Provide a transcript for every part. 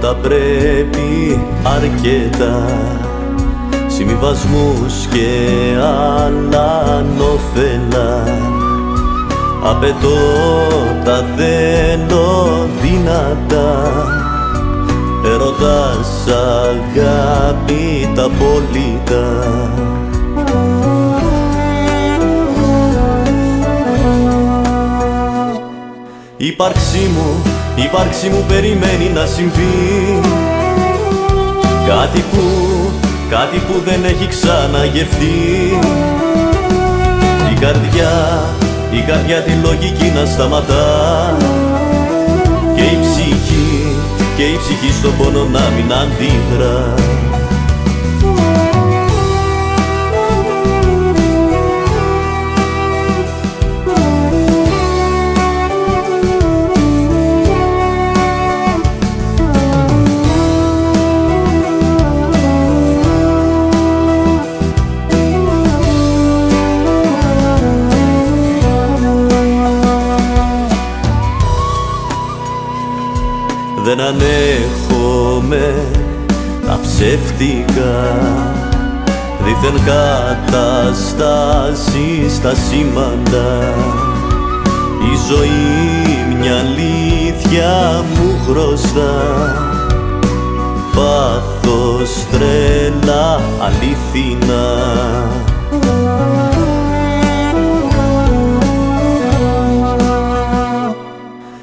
όταν πρέπει αρκετά, συμβιβασμούς και άλλα ανώφελα. Απαιτώ, τα θέλω δυνατά, έρωτας, αγάπη, τα απόλυτα. Η ύπαρξή μου περιμένει να συμβεί κάτι που δεν έχει ξαναγευτεί. Η καρδιά τη λογική να σταματά και η ψυχή στον πόνο να μην αντιδρά. Δεν ανέχομαι τα ψεύτικα, δίθεν καταστάσεις, τα σήμαντα. Η ζωή μια αλήθεια μου χρωστά, πάθος, τρέλα, αλήθινα.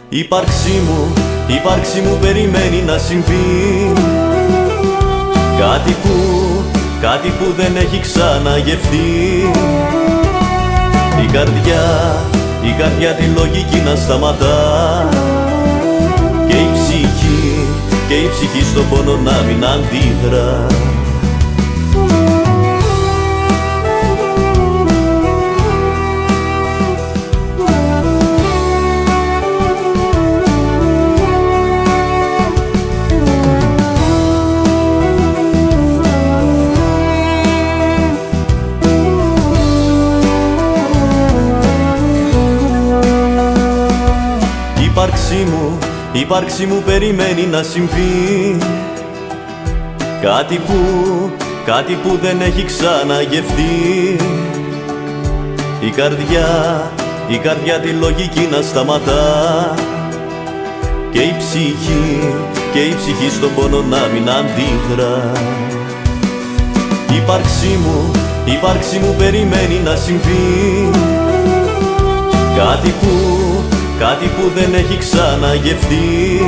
Η ύπαρξή μου περιμένει να συμβεί κάτι που δεν έχει ξαναγευτεί. Η καρδιά τη λογική να σταματά και η ψυχή στον πόνο να μην αντιδρά. Η ύπαρξή μου περιμένει να συμβεί κάτι που δεν έχει ξαναγευτεί. Η καρδιά τη λογική να σταματά και η ψυχή στον πόνο να μην αντιδρά. Η ύπαρξή μου περιμένει να συμβεί κάτι που δεν έχει ξαναγευτεί.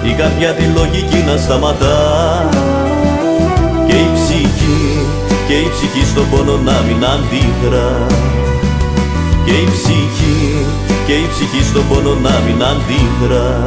Η καρδιά τη λογική να σταματά και η ψυχή στον πόνο να μην αντιδρά. Και η ψυχή στον πόνο να μην αντιδρά.